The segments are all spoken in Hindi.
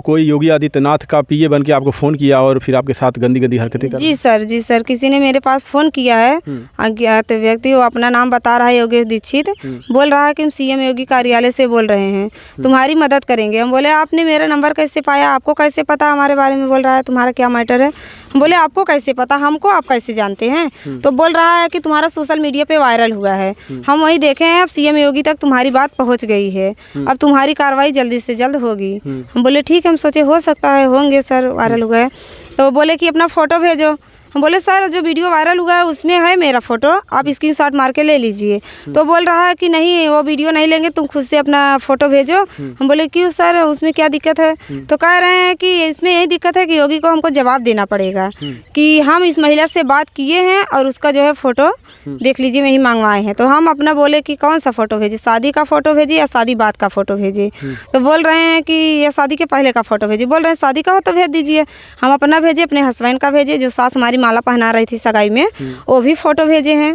कोई योगी आदित्यनाथ का पीए बन के आपको फ़ोन किया और फिर आपके साथ गंदी गंदी हरकतें कर? जी सर, किसी ने मेरे पास फ़ोन किया है, अज्ञात व्यक्ति, वो अपना नाम बता रहा है योगेश दीक्षित, बोल रहा है कि हम सीएम योगी कार्यालय से बोल रहे हैं, तुम्हारी मदद करेंगे। हम बोले आपने मेरा नंबर कैसे पाया, आपको कैसे पता हमारे बारे में बोल रहा है, तुम्हारा क्या मैटर है? हम बोले आपको कैसे पता, हमको आप कैसे जानते हैं? तो बोल रहा है कि तुम्हारा सोशल मीडिया पे वायरल हुआ है, हम वही देखे हैं, अब सीएम योगी तक तुम्हारी बात पहुंच गई है, अब तुम्हारी कार्रवाई जल्दी से जल्द होगी। हम बोले ठीक है, हम सोचे हो सकता है होंगे सर, वायरल हुआ है। तो बोले कि अपना फ़ोटो भेजो। हम बोले सर जो वीडियो वायरल हुआ है उसमें है मेरा फ़ोटो, आप स्क्रीनशॉट मार के ले लीजिए। तो बोल रहा है कि नहीं वो वीडियो नहीं लेंगे, तुम खुद से अपना फ़ोटो भेजो। हम बोले क्यों सर, उसमें क्या दिक्कत है? तो कह रहे हैं कि इसमें यही दिक्कत है कि योगी को हमको जवाब देना पड़ेगा कि हम इस महिला से बात किए हैं और उसका जो है फ़ोटो देख लीजिए वही मंगवाए हैं। तो हम अपना बोले कि कौन सा फ़ोटो भेजे, शादी का फ़ोटो भेजे या शादी बाद का फ़ोटो भेजे? तो बोल रहे हैं कि या शादी के पहले का फ़ोटो भेजे। बोल रहे हैं शादी का हो तो भेज दीजिए। हम अपना भेजे, अपने हस्बैंड का भेजे, जो सास हमारी माला पहना रही थी सगाई में, वो भी फ़ोटो भेजे हैं।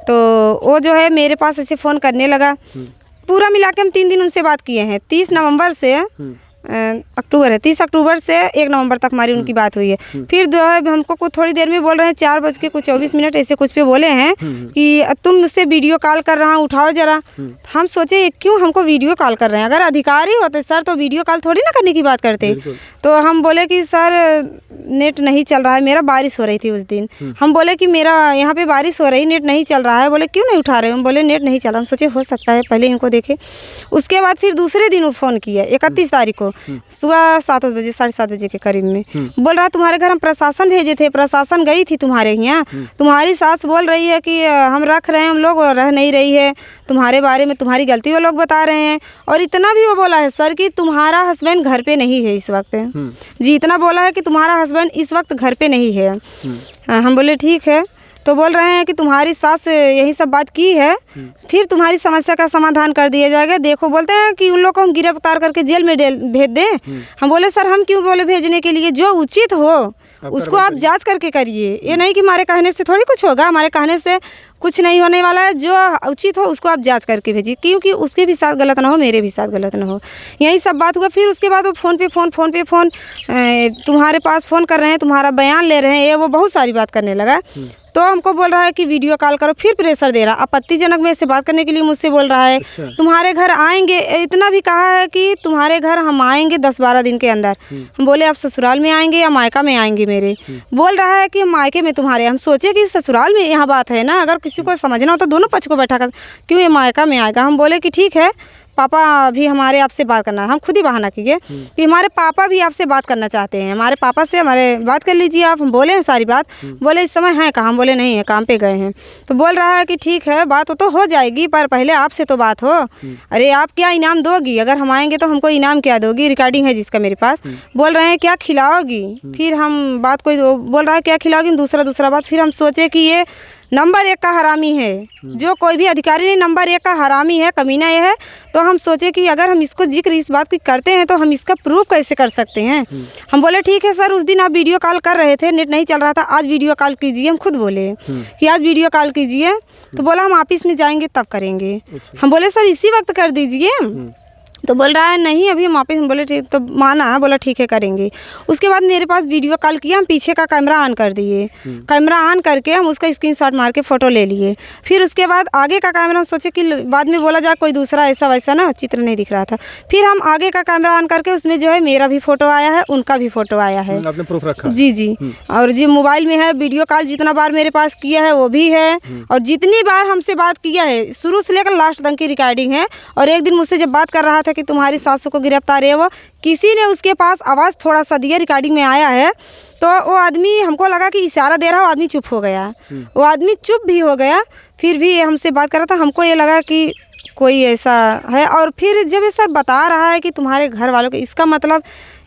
तो वो जो है मेरे पास ऐसे फ़ोन करने लगा। पूरा मिला के हम 3 दिन उनसे बात किए हैं। 30 नवंबर से अक्टूबर है, 30 अक्टूबर से 1 नवंबर तक हमारी उनकी बात हुई है। फिर जो है हमको कुछ थोड़ी देर में बोल रहे हैं 4:24 ऐसे कुछ पे बोले हैं कि तुम मुझसे वीडियो कॉल कर रहा हूँ, उठाओ ज़रा। हम सोचे क्यों हमको वीडियो कॉल कर रहे हैं, अगर अधिकारी होते सर तो वीडियो कॉल थोड़ी ना करने की बात करते। तो हम बोले कि सर नेट नहीं चल रहा है मेरा, बारिश हो रही थी उस दिन। हम बोले कि मेरा यहाँ पे बारिश हो रही, नेट नहीं चल रहा है। बोले क्यों नहीं उठा रहे? हम बोले नेट नहीं चल रहा। हम सोचे हो सकता है पहले इनको देखे। उसके बाद फिर दूसरे दिन वो फ़ोन किया 31 तारीख को सुबह 7 बजे 7:30 बजे के करीब में। बोल रहा तुम्हारे घर हम प्रशासन भेजे थे, प्रशासन गई थी तुम्हारे यहाँ, तुम्हारी सास बोल रही है कि हम रख रहे हैं, हम लोग रह नहीं रही है, तुम्हारे बारे में तुम्हारी गलती वो लोग बता रहे हैं। और इतना भी वो बोला है सर कि तुम्हारा हस्बैंड घर पे नहीं है इस वक्त। जी इतना बोला है कि तुम्हारा हस्बैंड इस वक्त घर पे नहीं है। हम बोले ठीक है। तो बोल रहे हैं कि तुम्हारी सास यही सब बात की है, फिर तुम्हारी समस्या का समाधान कर दिया जाएगा। देखो बोलते हैं कि उन लोग को हम गिरफ्तार करके जेल में भेज दें। हम बोले सर हम क्यों बोले भेजने के लिए, जो उचित हो उसको आप जांच करके करिए। ये नहीं कि हमारे कहने से थोड़ी कुछ होगा, हमारे कहने से कुछ नहीं होने वाला है। जो उचित हो उसको आप जांच करके भेजिए, क्योंकि उसके भी साथ गलत ना हो, मेरे भी साथ गलत ना हो। यही सब बात हुआ। फिर उसके बाद वो फ़ोन पे फ़ोन तुम्हारे पास फ़ोन कर रहे हैं, तुम्हारा बयान ले रहे हैं, ये वो बहुत सारी बात करने लगा। तो हमको बोल रहा है कि वीडियो कॉल करो, फिर प्रेशर दे रहा, आपत्तिजनक में से बात करने के लिए मुझसे बोल रहा है। तुम्हारे घर आएंगे, इतना भी कहा है कि तुम्हारे घर हम आएंगे 10-12 दिन के अंदर। हम बोले आप ससुराल में आएंगे या मायका में आएंगे मेरे? बोल रहा है कि मायके में तुम्हारे। हम सोचे कि ससुराल में यहाँ बात है ना, अगर किसी को समझना हो तो दोनों पक्ष को बैठा कर, क्यों ये मायका में आएगा? हम बोले कि ठीक है पापा भी हमारे आपसे बात करना है। हम खुद ही बहाना किए कि हमारे पापा भी आपसे बात करना चाहते हैं, हमारे पापा से हमारे बात कर लीजिए आप। हम बोले हैं सारी बात। बोले इस समय हैं कहाँ? हम बोले नहीं है, काम पे गए हैं। तो बोल रहा है कि ठीक है बात तो हो जाएगी, पर पहले आपसे तो बात हो। अरे आप क्या इनाम दोगी? अगर हम आएंगे तो हमको इनाम क्या दोगी? रिकॉर्डिंग है जिसका मेरे पास। बोल रहे हैं क्या खिलाओगी? फिर हम बात कोई बोल रहा है क्या खिलाओगी? दूसरा बात। फिर हम सोचे कि ये नंबर 1 का हरामी है, जो कोई भी अधिकारी नहीं, नंबर 1 का हरामी है, कमीना ये है। तो हम सोचे कि अगर हम इसको जिक्र इस बात की करते हैं तो हम इसका प्रूफ कैसे कर सकते हैं। हम बोले ठीक है सर, उस दिन आप वीडियो कॉल कर रहे थे, नेट नहीं चल रहा था, आज वीडियो कॉल कीजिए। हम खुद बोले कि आज वीडियो कॉल कीजिए। तो बोला हम ऑफिस में जाएंगे तब करेंगे। हम बोले सर इसी वक्त कर दीजिए। तो बोल रहा है नहीं अभी हम ऑफिस में। बोले ठीक, तो माना, बोला ठीक है करेंगे। उसके बाद मेरे पास वीडियो कॉल किया, हम पीछे का कैमरा ऑन कर दिए। कैमरा ऑन करके हम उसका स्क्रीनशॉट मार के फ़ोटो ले लिए। फिर उसके बाद आगे का कैमरा हम सोचे कि बाद में बोला जाए कोई दूसरा ऐसा वैसा ना चित्र नहीं दिख रहा था। फिर हम आगे का कैमरा ऑन करके उसमें जो है मेरा भी फ़ोटो आया है, उनका भी फ़ोटो आया है। आपने प्रूफ रखा? जी। और जी मोबाइल में है वीडियो कॉल, जितना बार मेरे पास किया है वो भी है, और जितनी बार हमसे बात किया है शुरू से लेकर लास्ट तक की रिकॉर्डिंग है। और एक दिन मुझसे जब बात कर रहा था कि तुम्हारी सासू को गिरफ्तार है, वो किसी ने उसके पास आवाज़ थोड़ा सा दिया, रिकॉर्डिंग में आया है। तो वो आदमी हमको लगा कि इशारा दे रहा, वो आदमी चुप हो गया। वो आदमी चुप भी हो गया, फिर भी हमसे बात कर रहा था। हमको ये लगा कि कोई ऐसा है। और फिर जब ये सब बता रहा है कि तुम्हारे घर वालों के, इसका मतलब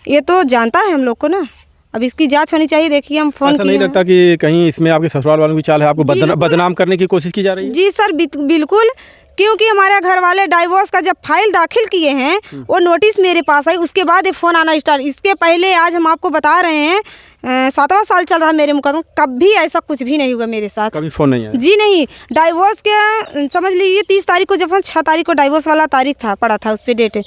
ये तो जानता है हम लोग को ना। अब इसकी जांच होनी चाहिए। देखिए हम फ़ोन किए। नहीं लगता कि कहीं इसमें आपके ससुराल वालों की चाल है, आपको बदनाम करने की कोशिश की जा रही है? जी सर बिल्कुल, क्योंकि हमारे घर वाले डाइवोर्स का जब फाइल दाखिल किए हैं, वो नोटिस मेरे पास आई, उसके बाद ये फ़ोन आना स्टार्ट। इसके पहले आज हम आपको बता रहे हैं 7वां साल चल रहा मेरे मुकदमा, कभी ऐसा कुछ भी नहीं हुआ मेरे साथ। कभी फ़ोन नहीं आया? जी नहीं। डाइवोर्स के समझ लीजिए 30 तारीख को, जब 6 तारीख को डाइवोर्स वाला तारीख था, पड़ा था उस पर डेट,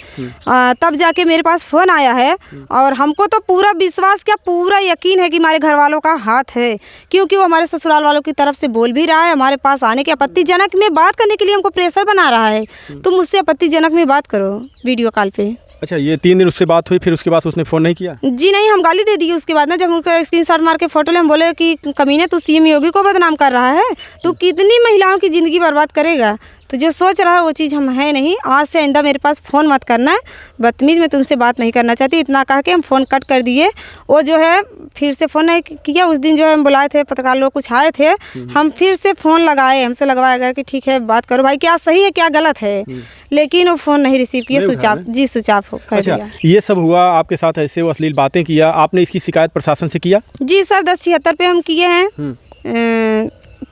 तब जाके मेरे पास फ़ोन आया है। और हमको तो पूरा विश्वास, क्या पूरा यकीन है कि हमारे घर वालों का हाथ है, क्योंकि वो हमारे ससुराल वालों की तरफ से बोल भी रहा है, हमारे पास आने के आपत्तिजनक में बात करने के लिए हमको प्रेशर बना रहा है। तुम मुझसे आपत्तिजनक में बात करो वीडियो कॉल पे। अच्छा, ये 3 दिन उससे बात हुई, फिर उसके बाद उसने फ़ोन नहीं किया? जी नहीं, हम गाली दे दिए उसके बाद ना, जब उनका स्क्रीनशॉट मार के फोटो ले, हम बोले कि कमीने तू सीएम योगी को बदनाम कर रहा है, तू कितनी महिलाओं की ज़िंदगी बर्बाद करेगा, तो जो सोच रहा है वो चीज़ हम है नहीं। आज से आइंदा मेरे पास फ़ोन मत करना, बदतमीज़ मैं तुमसे बात नहीं करना चाहती। इतना कह के हम फ़ोन कट कर दिए। वो जो है फिर से फ़ोन नहीं किया। उस दिन जो है हम बुलाए थे, पत्रकार लोग कुछ आए थे, हम फिर से फ़ोन लगाए, हमसे लगवाया गया कि ठीक है बात करो भाई, क्या सही है क्या गलत है, लेकिन वो फ़ोन नहीं रिसीव किया, स्विच ऑफ। जी, स्विच ऑफ कर दिया। अच्छा, ये सब हुआ आपके साथ, ऐसे वो अश्लील बातें किया, आपने इसकी शिकायत प्रशासन से किया? जी सर, 1076 पे हम किए हैं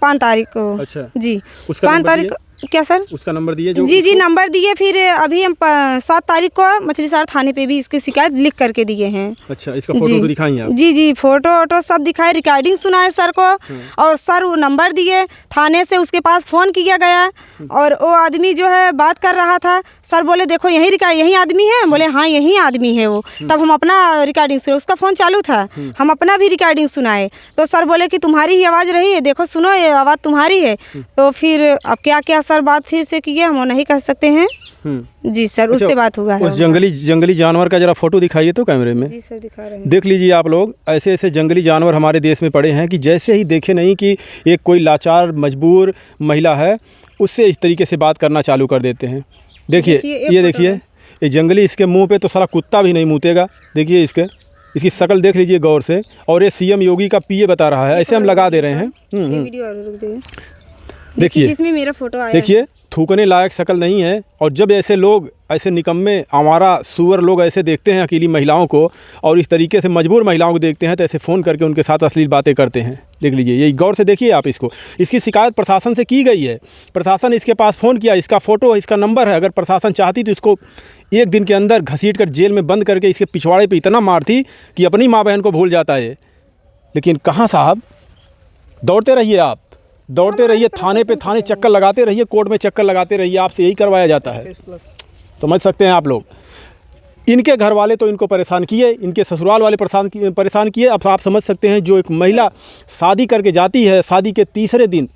5 तारीख को। अच्छा जी, उसका 5 नंबर तारीख दिए? क्या सर? उसका नंबर दिए जो? जी नंबर दिए। फिर अभी हम 7 तारीख को मछलीशहर थाने पे भी इसकी शिकायत लिख करके दिए हैं। अच्छा, इसका फोटो तो दिखाई आप? जी, फोटो वोटो सब दिखाए, रिकॉर्डिंग सुनाए सर को, और सर वो नंबर दिए थाने से, उसके पास फ़ोन किया गया, और वो आदमी जो है बात कर रहा था। सर बोले देखो यही आदमी है, बोले हाँ यही आदमी है वो। तब हम अपना रिकॉर्डिंग सुने, उसका फ़ोन चालू था, हम अपना भी रिकॉर्डिंग सुनाए, तो सर बोले कि तुम्हारी ही आवाज़ रही है, देखो सुनो ये आवाज़ तुम्हारी है। तो फिर अब क्या सर बात फिर से किए, हम वो नहीं कह सकते हैं। जी सर, अच्छा, उससे बात हुआ है। उस जंगली जानवर का जरा फोटो दिखाइए तो कैमरे में। जी सर, दिखा रहे हैं। देख लीजिए आप लोग, ऐसे ऐसे जंगली जानवर हमारे देश में पड़े हैं कि जैसे ही देखे नहीं कि एक कोई लाचार मजबूर महिला है, उससे इस तरीके से बात करना चालू कर देते हैं। देखिए ये देखिए, ये जंगली, इसके मुंह पे तो साला कुत्ता भी नहीं मूतेगा। देखिए इसकी शक्ल देख लीजिए गौर से, और ये सीएम योगी का पीए बता रहा है, ऐसे हम लगा दे रहे हैं। देखिए जिसमें मेरा फोटो आया, देखिए थूकने लायक शक्ल नहीं है। और जब ऐसे लोग, ऐसे निकम्मे आवारा सुअर लोग ऐसे देखते हैं अकेली महिलाओं को, और इस तरीके से मजबूर महिलाओं को देखते हैं, तो ऐसे फ़ोन करके उनके साथ अश्लील बातें करते हैं। देख लीजिए, ये गौर से देखिए आप इसको। इसकी शिकायत प्रशासन से की गई है, प्रशासन इसके पास फ़ोन किया, इसका फ़ोटो, इसका नंबर है। अगर प्रशासन चाहती तो इसको 1 दिन के अंदर घसीट कर जेल में बंद करके इसके पिछवाड़े पर इतना मारती कि अपनी माँ बहन को भूल जाता है। लेकिन कहाँ साहब, दौड़ते रहिए आप, दौड़ते रहिए, थाने पे थाने चक्कर लगाते रहिए, कोर्ट में चक्कर लगाते रहिए, आपसे यही करवाया जाता है। समझ सकते हैं आप लोग। इनके घर वाले तो इनको परेशान किए, इनके ससुराल वाले परेशान किए। अब आप समझ सकते हैं, जो एक महिला शादी करके जाती है, शादी के तीसरे दिन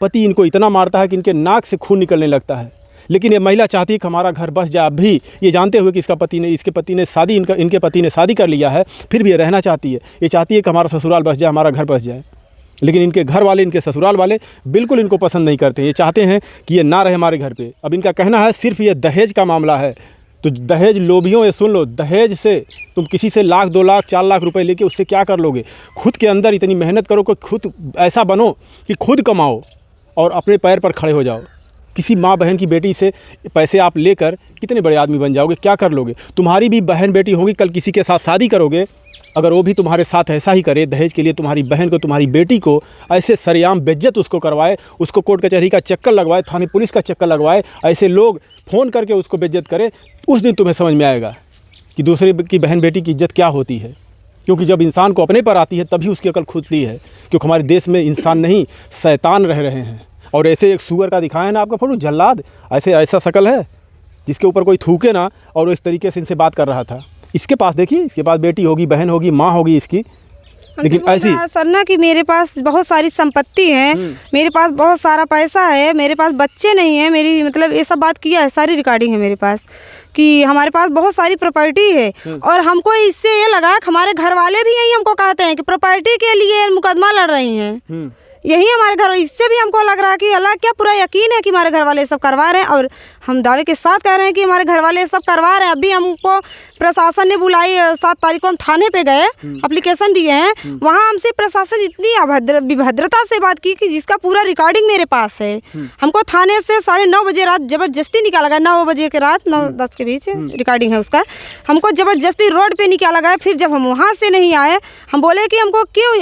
पति इनको इतना मारता है कि इनके नाक से खून निकलने लगता है। लेकिन ये महिला चाहती है कि हमारा घर बस जाए। अब भी ये जानते हुए कि इसके पति ने इनके पति ने शादी कर लिया है, फिर भी ये रहना चाहती है। ये चाहती है कि हमारा ससुराल बस जाए, हमारा घर बस जाए। लेकिन इनके घर वाले, इनके ससुराल वाले बिल्कुल इनको पसंद नहीं करते। ये चाहते हैं कि ये ना रहे हमारे घर पे। अब इनका कहना है सिर्फ ये दहेज का मामला है। तो दहेज लोभियों, ये सुन लो, दहेज से तुम किसी से 1 लाख 2 लाख 4 लाख रुपए लेके उससे क्या कर लोगे? खुद के अंदर इतनी मेहनत करो कि खुद ऐसा बनो कि खुद कमाओ और अपने पैर पर खड़े हो जाओ। किसी माँ बहन की बेटी से पैसे आप लेकर कितने बड़े आदमी बन जाओगे, क्या कर लोगे? तुम्हारी भी बहन बेटी होगी, कल किसी के साथ शादी करोगे, अगर वो भी तुम्हारे साथ ऐसा ही करे, दहेज के लिए तुम्हारी बहन को, तुम्हारी बेटी को ऐसे सरेआम बेइज्जत उसको करवाए, उसको कोर्ट कचहरी का चक्कर लगवाए, थाने पुलिस का चक्कर लगवाए, ऐसे लोग फ़ोन करके उसको बेइज्जत करे, उस दिन तुम्हें समझ में आएगा कि दूसरे की बहन बेटी की इज्जत क्या होती है। क्योंकि जब इंसान को अपने पर आती है तभी उसकी अकल खुलती है। क्योंकि हमारे देश में इंसान नहीं, शैतान रह रहे हैं। और ऐसे एक सुअर का दिखाया ना आपका फोटो, जल्लाद, ऐसा शक्ल है जिसके ऊपर कोई थूके ना, और इस तरीके से इनसे बात कर रहा था। इसके पास देखिए, इसके पास बेटी होगी, बहन होगी, माँ होगी इसकी, लेकिन ऐसी सर ना कि मेरे पास बहुत सारी संपत्ति है, मेरे पास बहुत सारा पैसा है, मेरे पास बच्चे नहीं है, मेरी मतलब ये सब बात किया है, सारी रिकॉर्डिंग है मेरे पास कि हमारे पास बहुत सारी प्रॉपर्टी है। और हमको इससे ये लगा कि हमारे घर वाले भी यही हमको कहते हैं कि प्रॉपर्टी के लिए मुकदमा लड़ रही हैं, यही हमारे घर। इससे भी हमको लग रहा है कि अल्लाह क्या पूरा यकीन है कि हमारे घर वाले सब करवा रहे हैं, और हम दावे के साथ कह रहे हैं कि हमारे घर वाले सब करवा रहे हैं। अभी हमको प्रशासन ने बुलाई, 7 तारीख को हम थाने पे गए, एप्लीकेशन दिए हैं, वहाँ हमसे प्रशासन इतनी विभद्रता से बात की कि जिसका पूरा रिकॉर्डिंग मेरे पास है। हमको थाने से 9:30 बजे रात जबरदस्ती निकाला गया, 9 बजे के रात 9-10 के बीच रिकॉर्डिंग है उसका। हमको जबरदस्ती रोड पर निकाला गया। फिर जब हम वहाँ से नहीं आए, हम बोले कि हमको क्यों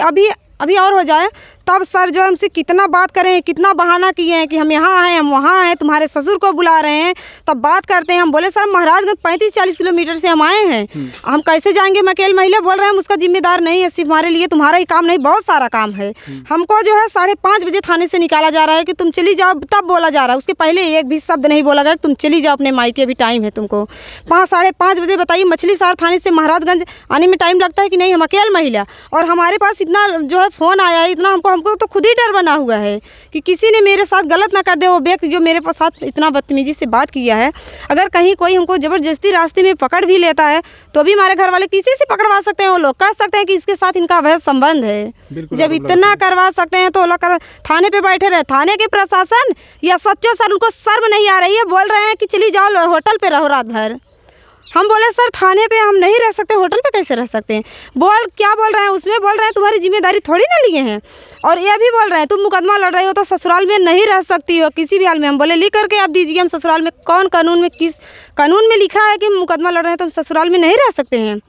अभी और हो जाए, तब सर जो हमसे कितना बात करें, कितना बहाना किए हैं कि हम यहाँ हैं, हम वहाँ हैं, तुम्हारे ससुर को बुला रहे हैं, तब बात करते हैं। हम बोले सर महाराजगंज 35-40 किलोमीटर से हम आए हैं, हम कैसे जाएंगे? मैं अकेले महिला। बोल रहे हैं हम उसका जिम्मेदार नहीं है, सिर्फ हमारे लिए तुम्हारा ही काम नहीं, बहुत सारा काम है। हमको जो है 5:30 बजे थाने से निकाला जा रहा है कि तुम चली जाओ, तब बोला जा रहा है। उसके पहले एक भी शब्द नहीं बोला गया, तुम चली जाओ अपने मायके, अभी टाइम है तुमको। 5-5:30 बजे बताइए, मछली शहर थाने से महाराजगंज आने में टाइम लगता है कि नहीं? हम अकेले महिला, और हमारे पास इतना जो है फ़ोन आया है, इतना हमको तो खुद ही डर बना हुआ है कि किसी ने मेरे साथ गलत ना कर दे। वो व्यक्ति जो मेरे साथ इतना बदतमीजी से बात किया है, अगर कहीं कोई हमको ज़बरदस्ती रास्ते में पकड़ भी लेता है तो भी हमारे घर वाले किसी से पकड़वा सकते हैं। वो लोग कह सकते हैं कि इसके साथ इनका अवैध संबंध है। जब इतना करवा सकते हैं तो वो लोग थाने पे बैठे रहे। थाने के प्रशासन या सच्चो सर, उनको शर्म नहीं आ रही है, बोल रहे हैं कि चली जाओ होटल पे रहो रात भर। हम बोले सर थाने पे हम नहीं रह सकते, होटल पे कैसे रह सकते हैं? क्या बोल रहे हैं उसमें? बोल रहे हैं तुम्हारी जिम्मेदारी थोड़ी ना लिए हैं। और ये भी बोल रहे हैं तुम मुकदमा लड़ रहे हो तो ससुराल में नहीं रह सकती हो किसी भी हाल में। हम बोले लिख करके आप दीजिए, हम ससुराल में कौन कानून में, किस कानून में लिखा है कि मुकदमा लड़ रहे हैं तो हम ससुराल में नहीं रह सकते हैं?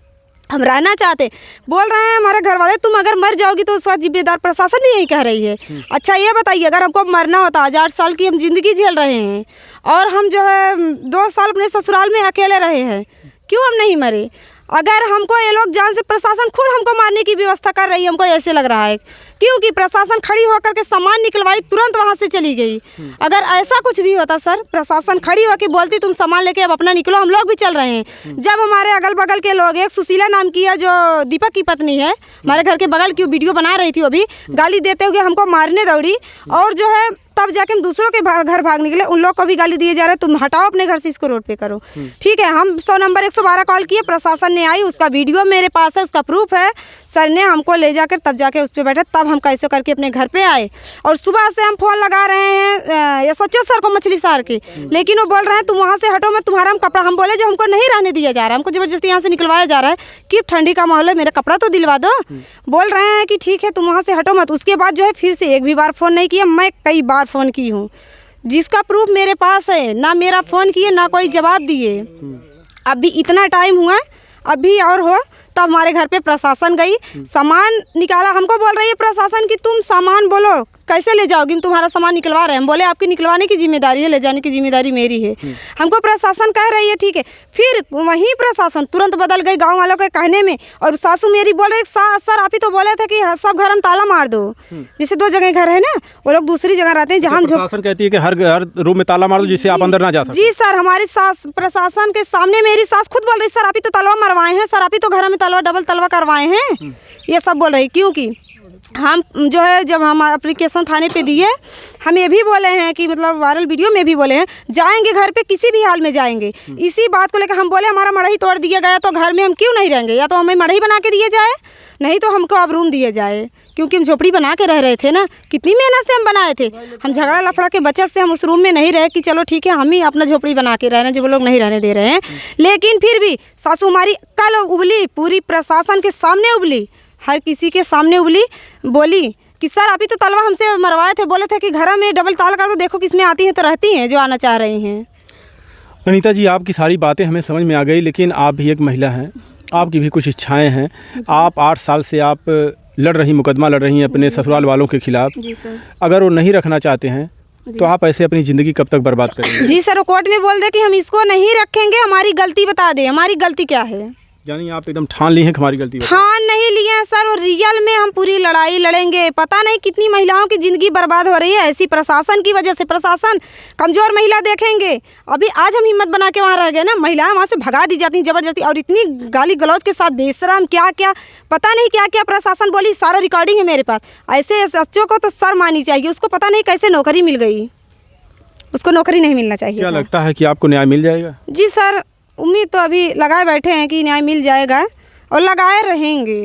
हम रहना चाहते। बोल रहे हैं हमारे घर वाले तुम अगर मर जाओगी तो उसका जिम्मेदार प्रशासन भी यही कह रही है। अच्छा ये बताइए, अगर हमको मरना होता, आज 8 साल की हम जिंदगी झेल रहे हैं और हम जो है 2 साल अपने ससुराल में अकेले रहे हैं, क्यों हम नहीं मरे? अगर हमको ये लोग जान से, प्रशासन खुद हमको मारने की व्यवस्था कर रही है, हमको ऐसे लग रहा है, क्योंकि प्रशासन खड़ी होकर के सामान निकलवाई, तुरंत वहाँ से चली गई। अगर ऐसा कुछ भी होता सर, प्रशासन खड़ी होकर बोलती तुम सामान लेके अब अपना निकलो, हम लोग भी चल रहे हैं। जब हमारे अगल बगल के लोग, एक सुशीला नाम की है जो दीपक की पत्नी है, हमारे घर के बगल की, वीडियो बना रही थी, वो भी गाली देते हुए हमको मारने दौड़ी, और जो है तब जाके हम दूसरों के घर भाग निकले। उन लोग को भी गाली दिए जा रहे, तुम हटाओ अपने घर से, इसको रोड पे करो। ठीक है, हम 100 नंबर 112 कॉल किए, प्रशासन ने आई, उसका वीडियो मेरे पास है, उसका प्रूफ है। सर ने हमको ले जाकर तब जाके उस पर बैठे, तब हम कैसे करके अपने घर पे आए। और सुबह से हम फ़ोन लगा रहे हैं सच्चो सर को, मछली शहर के, लेकिन वो बोल रहे हैं तुम वहाँ से हटो, मैं तुम्हारा कपड़ा। हम बोले जो हमको नहीं रहने दिया जा रहा है, हमको ज़बरदस्ती यहाँ से निकलवाया जा रहा है कि ठंडी का माहौल है, मेरा कपड़ा तो दिलवा दो। बोल रहे हैं कि ठीक है तुम वहाँ से हटो मत। उसके बाद जो है फिर से एक भी बार फ़ोन नहीं किया। मैं कई बार फ़ोन की हूँ, जिसका प्रूफ मेरे पास है। ना मेरा फ़ोन किए, ना कोई जवाब दिए। अभी इतना टाइम हुआ, अभी और हो, तब हमारे घर पे प्रशासन गई, सामान निकाला। हमको बोल रही है प्रशासन कि तुम सामान बोलो कैसे ले जाओगी, हम तुम्हारा सामान निकलवा रहे हैं। हम बोले आपकी निकलवाने की जिम्मेदारी है, ले जाने की जिम्मेदारी मेरी है। हमको प्रशासन कह रही है ठीक है। फिर वहीं प्रशासन तुरंत बदल गई गांव वालों के कहने में, और सासू मेरी बोल रही सर आप ही तो बोले थे कि सब घर हम ताला मार दो। जैसे 2 जगह घर है ना, वो लोग दूसरी जगह रहते हैं जहाँ हम। प्रशासन कहती है कि हर रूम में ताला मार दो जिससे आप अंदर ना जा सकें। जी सर, हमारी सास प्रशासन के सामने मेरी सास खुद बोल रही सर आप ही तो तलवा मरवाए हैं, सर आप ही तो घर में तलवा डबल तलवा करवाए हैं, ये सब बोल रही। क्योंकि हम जो है जब हम एप्लीकेशन थाने पे दिए, हम ये भी बोले हैं कि मतलब वायरल वीडियो में भी बोले हैं जाएंगे घर पे, किसी भी हाल में जाएंगे। इसी बात को लेकर हम बोले हमारा मढ़ई तोड़ दिया गया तो घर में हम क्यों नहीं रहेंगे, या तो हमें मढ़ई बना के दिए जाए, नहीं तो हमको अब रूम दिए जाए, क्योंकि हम झोपड़ी बना के रह रहे थे ना, कितनी मेहनत से हम बनाए थे। हम झगड़ा लफड़ा के वजह से हम उस रूम में नहीं रहे कि चलो ठीक है हम ही अपना झोपड़ी बना के रह रहे हैं, जब वो लोग नहीं रहने दे रहे हैं। लेकिन फिर भी सासू हमारी कल उबली, पूरी प्रशासन के सामने उबली, हर किसी के सामने उबली, बोली कि सर आप ही तो तलवा हमसे मरवाए थे, बोले थे कि घर में डबल ताला कर दो, देखो किसमें आती हैं तो रहती हैं जो आना चाह रही हैं। अनीता जी, आपकी सारी बातें हमें समझ में आ गई, लेकिन आप भी एक महिला हैं, आपकी भी कुछ इच्छाएं हैं। आप 8 साल से आप मुकदमा लड़ रही हैं अपने ससुराल वालों के खिलाफ। जी सर। अगर वो नहीं रखना चाहते हैं तो आप ऐसे अपनी ज़िंदगी कब तक बर्बाद करेंगे? जी सर, वो कोर्ट में बोल दे कि हम इसको नहीं रखेंगे, हमारी गलती बता दे, हमारी गलती क्या है। यानी आप एकदम ठान ली हैं कि हमारी गलती? ठान नहीं लिए हैं सर, और रियल में हम पूरी लड़ाई लड़ेंगे। पता नहीं कितनी महिलाओं की ज़िंदगी बर्बाद हो रही है ऐसी प्रशासन की वजह से। प्रशासन कमज़ोर महिला देखेंगे, अभी आज हम हिम्मत बना के वहाँ रह गए ना, महिलाएं वहाँ से भगा दी जाती हैं ज़बरदस्ती, और इतनी गाली गलौज के साथ बेशरम क्या क्या पता नहीं क्या क्या प्रशासन बोली, सारा रिकॉर्डिंग है मेरे पास। ऐसे सच्चों को तो सर मानी चाहिए, उसको पता नहीं कैसे नौकरी मिल गई, उसको नौकरी नहीं मिलना चाहिए। क्या लगता है कि आपको न्याय मिल जाएगा? जी सर, उम्मीद तो अभी लगाए बैठे हैं कि न्याय मिल जाएगा, और लगाए रहेंगे।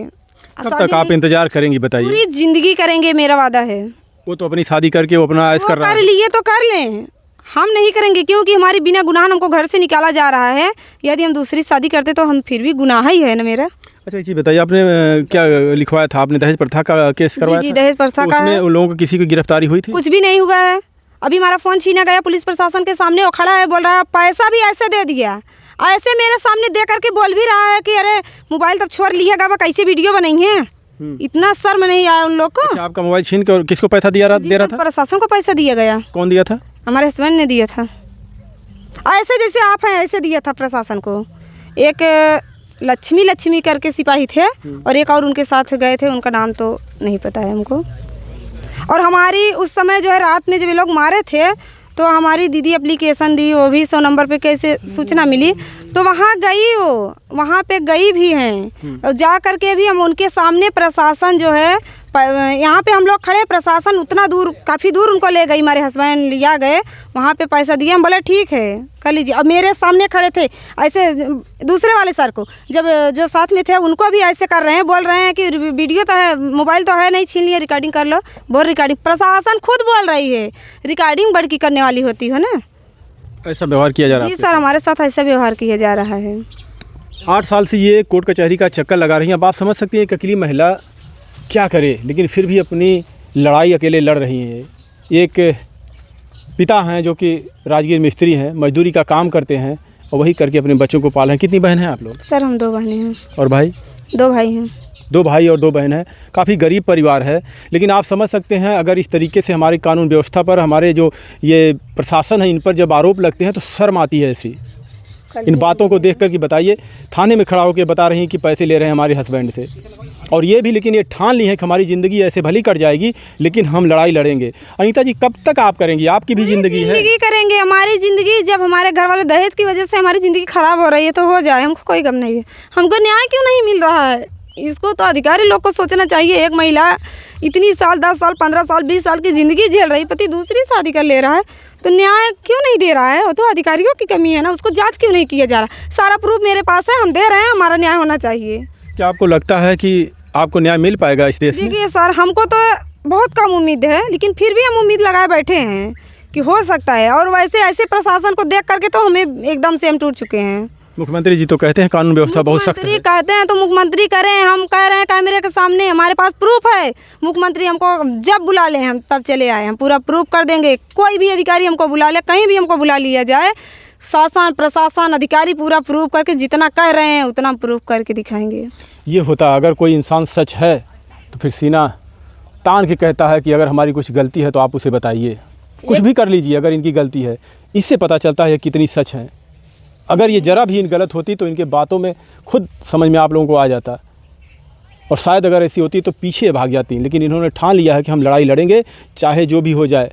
कब तक आप इंतजार करेंगी बताइए? पूरी जिंदगी करेंगे, मेरा वादा है। वो तो अपनी शादी करके वो अपना ऐश कर रहा है। कर लिए तो कर लें, हम नहीं करेंगे, क्योंकि हमारी बिना गुनाह हमको घर से निकाला जा रहा है। यदि हम दूसरी शादी करते तो हम फिर भी गुनाह ही है ना मेरा। अच्छा एक चीज़ बताइए, आपने क्या लिखवाया था? आपने दहेज प्रथा का केस करवाया? जी, दहेज प्रथा का है। उन लोगों को किसी की गिरफ्तारी हुई थी? कुछ भी नहीं हुआ है। अभी हमारा फ़ोन छीना गया पुलिस प्रशासन के सामने, वो खड़ा है बोल रहा है पैसा भी ऐसे दे दिया, ऐसे मेरे सामने दे करके बोल भी रहा है कि अरे मोबाइल तब छोड़ लिएगा, वह कैसे वीडियो बनाई है, इतना शर्म नहीं आया उन लोग को। अच्छा, आपका मोबाइल छीन के और किसको पैसा दे रहा था? प्रशासन को पैसा दिया गया। कौन दिया था? हमारे हस्बैंड ने दिया था, ऐसे जैसे आप हैं ऐसे दिया था प्रशासन को। एक लक्ष्मी करके सिपाही थे और एक और उनके साथ गए थे, उनका नाम तो नहीं पता है हमको। और हमारी उस समय जो है रात में जब ये लोग मारे थे तो हमारी दीदी एप्लीकेशन दी, वो भी 100 नंबर पे कैसे सूचना मिली तो वहाँ गई, वो वहाँ पे गई भी हैं और जा कर के भी हम उनके सामने प्रशासन जो है यहाँ पे हम लोग खड़े, प्रशासन उतना दूर काफ़ी दूर उनको ले गई, हमारे हस्बैंड लिया गए वहाँ पे पैसा दिए। हम बोले ठीक है कर लीजिए। अब मेरे सामने खड़े थे ऐसे, दूसरे वाले सर को जब जो साथ में थे उनको भी ऐसे कर रहे हैं, बोल रहे हैं कि वीडियो तो है, मोबाइल तो है नहीं, छीन लिए, रिकॉर्डिंग कर लो। बोल रिकॉर्डिंग, प्रशासन खुद बोल रही है रिकॉर्डिंग बड़की करने वाली होती है ना। ऐसा व्यवहार किया जा रहा है? जी सर, हमारे साथ ऐसा व्यवहार किया जा रहा है। 8 साल से ये कोर्ट कचहरी का चक्कर लगा रही हैं। अब आप समझ सकती हैं कि अकेली महिला क्या करे, लेकिन फिर भी अपनी लड़ाई अकेले लड़ रही हैं। एक पिता हैं जो कि राजगीर मिस्त्री हैं, मजदूरी का काम करते हैं और वही करके अपने बच्चों को पाल रहे हैं। कितनी बहन हैं आप लोग? सर हम 2 बहनें हैं। और भाई? 2 भाई हैं। 2 भाई और 2 बहन हैं। काफ़ी गरीब परिवार है, लेकिन आप समझ सकते हैं अगर इस तरीके से हमारी कानून व्यवस्था पर, हमारे जो ये प्रशासन है इन पर जब आरोप लगते हैं तो शर्म आती है ऐसी इन बातों को देख कर कि बताइए, थाने में खड़ा होकर बता रही हैं कि पैसे ले रहे हैं हमारे हस्बैंड से, और ये भी लेकिन ये ठान ली है कि हमारी ज़िंदगी ऐसे भली कट जाएगी लेकिन हम लड़ाई लड़ेंगे। अनीता जी, कब तक आप करेंगी? आपकी भी ज़िंदगी है। ज़िंदगी करेंगे, हमारी ज़िंदगी जब हमारे घर वाले दहेज की वजह से हमारी ज़िंदगी ख़राब हो रही है तो हो जाए, हमको कोई गम नहीं है। हमको न्याय क्यों नहीं मिल रहा है, इसको तो अधिकारी लोग को सोचना चाहिए। एक महिला इतनी साल 10 साल 15 साल 20 साल की ज़िंदगी झेल रही, पति दूसरी शादी कर ले रहा है तो न्याय क्यों नहीं दे रहा है? वो तो अधिकारियों की कमी है ना, उसको जांच क्यों नहीं किया जा रहा? सारा प्रूफ मेरे पास है, हम दे रहे हैं, हमारा न्याय होना चाहिए। क्या आपको लगता है कि आपको न्याय मिल पाएगा इस देश में? देखिए सर, हमको तो बहुत कम उम्मीद है, लेकिन फिर भी हम उम्मीद लगाए बैठे हैं कि हो सकता है। और वैसे ऐसे प्रशासन को देख करके तो हमें एकदम से हम टूट चुके हैं। मुख्यमंत्री जी तो कहते हैं कानून व्यवस्था बहुत सख्त है। मुख्यमंत्री कहते हैं तो मुख्यमंत्री करें, हम कह रहे हैं कैमरे के सामने, हमारे पास प्रूफ है। मुख्यमंत्री हमको जब बुला लें हम तब चले आए, हम पूरा प्रूफ कर देंगे। कोई भी अधिकारी हमको बुला ले, कहीं भी हमको बुला लिया जाए, शासन प्रशासन अधिकारी पूरा प्रूफ करके, जितना कह रहे हैं उतना प्रूफ करके दिखाएंगे। ये होता अगर कोई इंसान सच है तो फिर सीना तान के कहता है कि अगर हमारी कुछ गलती है तो आप उसे बताइए, कुछ भी कर लीजिए अगर इनकी गलती है। इससे पता चलता है कितनी सच है। अगर ये ज़रा भी इन गलत होती तो इनके बातों में खुद समझ में आप लोगों को आ जाता, और शायद अगर ऐसी होती तो पीछे भाग जाती। लेकिन इन्होंने ठान लिया है कि हम लड़ाई लड़ेंगे चाहे जो भी हो जाए।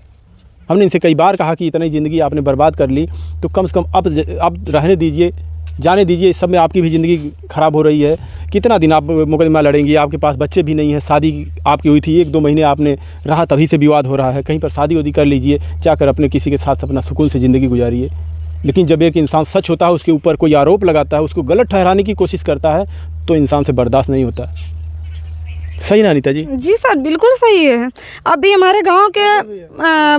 हमने इनसे कई बार कहा कि इतनी ज़िंदगी आपने बर्बाद कर ली तो कम से कम अब रहने दीजिए, जाने दीजिए। इस सब में आपकी भी ज़िंदगी ख़राब हो रही है। कितना दिन आप मुकदमा लड़ेंगी? आपके पास बच्चे भी नहीं हैं, शादी आपकी हुई थी 1-2 महीने आपने रहा, तभी से विवाद हो रहा है। कहीं पर शादी वादी कर लीजिए, जाकर अपने किसी के साथ अपना सुकून से ज़िंदगी गुजारिए। लेकिन जब एक इंसान सच होता है, उसके ऊपर कोई आरोप लगाता है, उसको गलत ठहराने की कोशिश करता है तो इंसान से बर्दाश्त नहीं होता। सही ना अनीता जी? जी सर, बिल्कुल सही है। अभी हमारे गांव के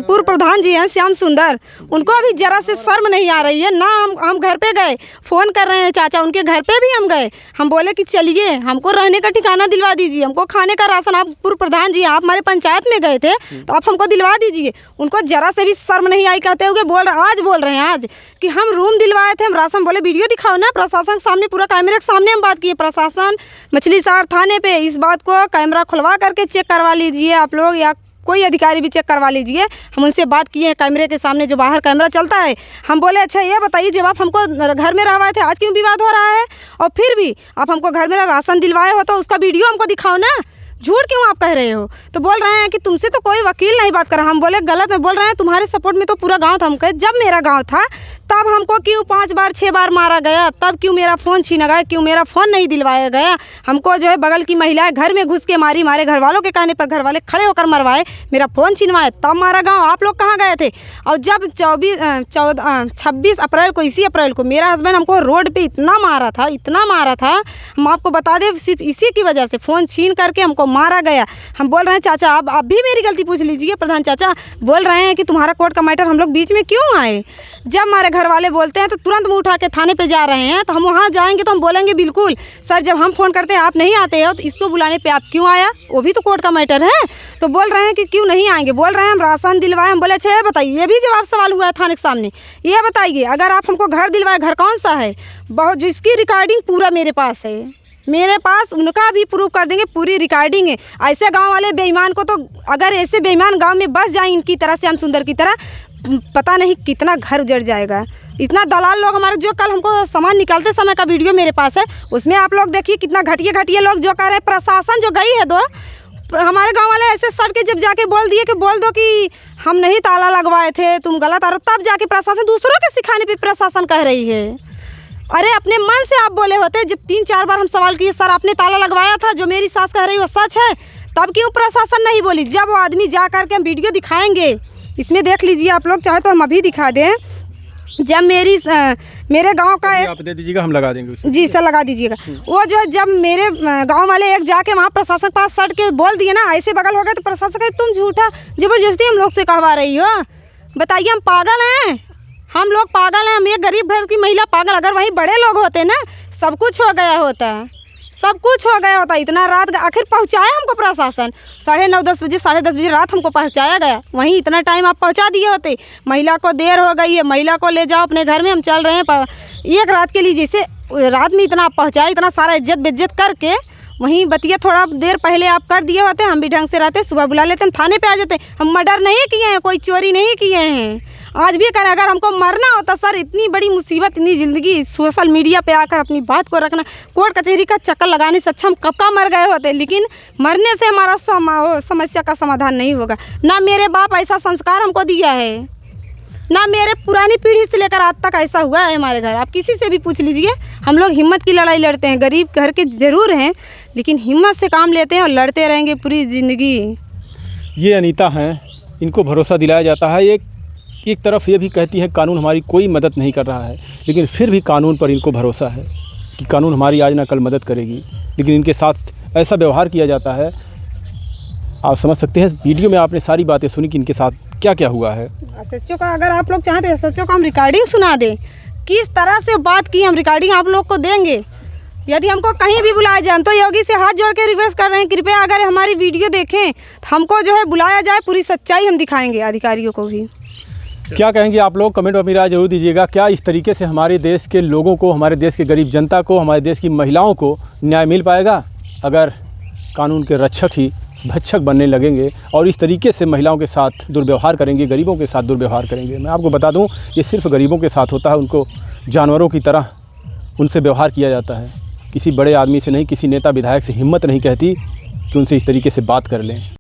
पूर्व प्रधान जी हैं श्याम सुंदर, उनको अभी जरा से शर्म नहीं आ रही है ना। हम घर पे गए, फ़ोन कर रहे हैं चाचा, उनके घर पे भी हम गए। हम बोले कि चलिए हमको रहने का ठिकाना दिलवा दीजिए, हमको खाने का राशन, आप पूर्व प्रधान जी आप हमारे पंचायत में गए थे तो आप हमको दिलवा दीजिए। उनको जरा से भी शर्म नहीं आई, कहते हुए आज बोल रहे हैं आज कि हम रूम दिलवाए थे, हम राशन। बोले वीडियो दिखाओ ना, प्रशासन के सामने, पूरा कैमरे के सामने हम बात किए। प्रशासन मछली शहर थाने पे इस बात को कैमरा खुलवा करके चेक करवा लीजिए आप लोग, या कोई अधिकारी भी चेक करवा लीजिए। हम उनसे बात किए हैं कैमरे के सामने, जो बाहर कैमरा चलता है। हम बोले अच्छा ये बताइए, जब आप हमको घर में रहवाए थे आज क्यों विवाद हो रहा है? और फिर भी आप हमको घर में राशन दिलवाए हो तो उसका वीडियो हमको दिखाओ ना, झूठ क्यों आप कह रहे हो? तो बोल रहे हैं कि तुमसे तो कोई वकील नहीं बात कर रहा। हम बोले गलत है, बोल रहे हैं तुम्हारे सपोर्ट में तो पूरा गांव था। हम कहे जब मेरा गांव था तब हमको क्यों 5 बार 6 बार मारा गया, तब क्यों मेरा फ़ोन छीना गया, क्यों मेरा फ़ोन नहीं दिलवाया गया? हमको जो है बगल की महिलाएं घर में घुस के मारी, मारे घर वालों के कहने पर घर वाले खड़े होकर मरवाए, मेरा फ़ोन छीनवाए, तब मारा गाँव। आप लोग कहाँ गए थे? और जब 26 अप्रैल को, इसी अप्रैल को मेरा हस्बैंड हमको रोड पर इतना मारा था, इतना मारा था, हम आपको बता दें सिर्फ इसी की वजह से फ़ोन छीन करके हमको मारा गया। हम बोल रहे हैं चाचा आप भी मेरी गलती पूछ लीजिए। प्रधान चाचा बोल रहे हैं कि तुम्हारा कोर्ट का मैटर हम लोग बीच में क्यों आए? जब हमारे घर वाले बोलते हैं तो तुरंत मुँह उठा के थाने पे जा रहे हैं, तो हम वहाँ जाएंगे तो हम बोलेंगे बिल्कुल सर, जब हम फ़ोन करते हैं आप नहीं आते हो तो इसको बुलाने पे आप क्यों आया? वो भी तो कोर्ट का मैटर है। तो बोल रहे हैं कि क्यों नहीं आएंगे, बोल रहे हैं हम राशन दिलवाए। हम बोले अच्छा ये बताइए, ये भी जवाब सवाल हुआ है थाने के सामने, ये बताइए अगर आप हमको घर दिलवाए, घर कौन सा है? बहुत, जिसकी रिकॉर्डिंग पूरा मेरे पास है, मेरे पास उनका भी प्रूफ कर देंगे, पूरी रिकॉर्डिंग है। ऐसे गांव वाले बेईमान को तो, अगर ऐसे बेईमान गांव में बस जाए इनकी तरह, श्याम सुंदर की तरह, पता नहीं कितना घर उजड़ जाएगा। इतना दलाल लोग हमारे, जो कल हमको सामान निकालते समय का वीडियो मेरे पास है, उसमें आप लोग देखिए कितना घटिया लोग जो कर रहे हैं। प्रशासन जो गई है दो, हमारे गांव वाले ऐसे सट के जब जाके बोल दिए कि बोल दो कि हम नहीं ताला लगवाए थे, तुम गलत आ रहे हो, तब जाके प्रशासन दूसरों के सिखाने पे प्रशासन कह रही है। अरे अपने मन से आप बोले होते। जब 3-4 बार हम सवाल किए, सर आपने ताला लगवाया था, जो मेरी सास कह रही वो सच है, तब क्यों प्रशासन नहीं बोली? जब वो आदमी जा कर के हम वीडियो दिखाएंगे, इसमें देख लीजिए आप लोग, चाहे तो हम अभी दिखा दें। जब मेरे गांव का एक, आप दे दीजिएगा, हम लगा देंगे उसमें। जी सर लगा दीजिएगा। वो जो जब मेरे गांव वाले एक जाके वहाँ प्रशासन के पास सट के बोल दिए ना, ऐसे बगल हो गए, तो प्रशासन कहे तुम झूठा जबरदस्ती हम लोग से कहवा रही हो। बताइए हम पागल हैं? हम लोग पागल हैं? हम एक गरीब घर की महिला पागल? अगर वहीं बड़े लोग होते ना, सब कुछ हो गया होता, सब कुछ हो गया होता। इतना रात आखिर पहुंचाया हमको प्रशासन, 9:30-10 बजे, 10:30 बजे रात हमको पहुंचाया गया। वहीं इतना टाइम आप पहुंचा दिए होते। महिला को देर हो गई है, महिला को ले जाओ अपने घर में, हम चल रहे हैं एक रात के लिए। जैसे रात में इतना आप पहुँचाए, इतना सारा इज्जत बेइज्जत करके, वहीं बतिया थोड़ा देर पहले आप कर दिए होते, हम भी ढंग से रहते, सुबह बुला लेते, हम थाने पे आ जाते। हम मर्डर नहीं किए हैं, कोई चोरी नहीं किए हैं, आज भी करें। अगर हमको मरना होता सर, इतनी बड़ी मुसीबत, इतनी ज़िंदगी सोशल मीडिया पे आकर अपनी बात को रखना, कोर्ट कचहरी का चक्कर लगाने से अच्छा हम कब का मर गए होते। लेकिन मरने से हमारा समस्या का समाधान नहीं होगा। ना मेरे बाप ऐसा संस्कार हमको दिया है, ना मेरे पुरानी पीढ़ी से लेकर आज तक ऐसा हुआ है हमारे घर। आप किसी से भी पूछ लीजिए, हम लोग हिम्मत की लड़ाई लड़ते हैं। गरीब घर के ज़रूर हैं, लेकिन हिम्मत से काम लेते हैं और लड़ते रहेंगे पूरी ज़िंदगी। ये अनीता हैं, इनको भरोसा दिलाया जाता है। एक तरफ ये भी कहती है कानून हमारी कोई मदद नहीं कर रहा है, लेकिन फिर भी कानून पर इनको भरोसा है कि कानून हमारी आज ना कल मदद करेगी। लेकिन इनके साथ ऐसा व्यवहार किया जाता है, आप समझ सकते हैं। वीडियो में आपने सारी बातें सुनी कि इनके साथ क्या क्या हुआ है। सच्चों का अगर आप लोग चाहते हैं, सच्चों का हम रिकॉर्डिंग सुना दें, किस तरह से बात की, हम रिकॉर्डिंग आप लोग को देंगे। यदि हमको कहीं भी बुलाया जाए, हम तो योगी से हाथ जोड़ के रिक्वेस्ट कर रहे हैं, कृपया अगर हमारी वीडियो देखें तो हमको जो है बुलाया जाए, पूरी सच्चाई हम दिखाएंगे अधिकारियों को भी। क्या कहेंगे आप लोग? कमेंट में अपनी राय जरूर दीजिएगा। क्या इस तरीके से हमारे देश के लोगों को, हमारे देश के गरीब जनता को, हमारे देश की महिलाओं को न्याय मिल पाएगा अगर कानून के रक्षक ही भक्षक बनने लगेंगे और इस तरीके से महिलाओं के साथ दुर्व्यवहार करेंगे, गरीबों के साथ दुर्व्यवहार करेंगे? मैं आपको बता दूं, ये सिर्फ गरीबों के साथ होता है। उनको जानवरों की तरह उनसे व्यवहार किया जाता है। किसी बड़े आदमी से नहीं, किसी नेता विधायक से हिम्मत नहीं कहती कि उनसे इस तरीके से बात कर लें।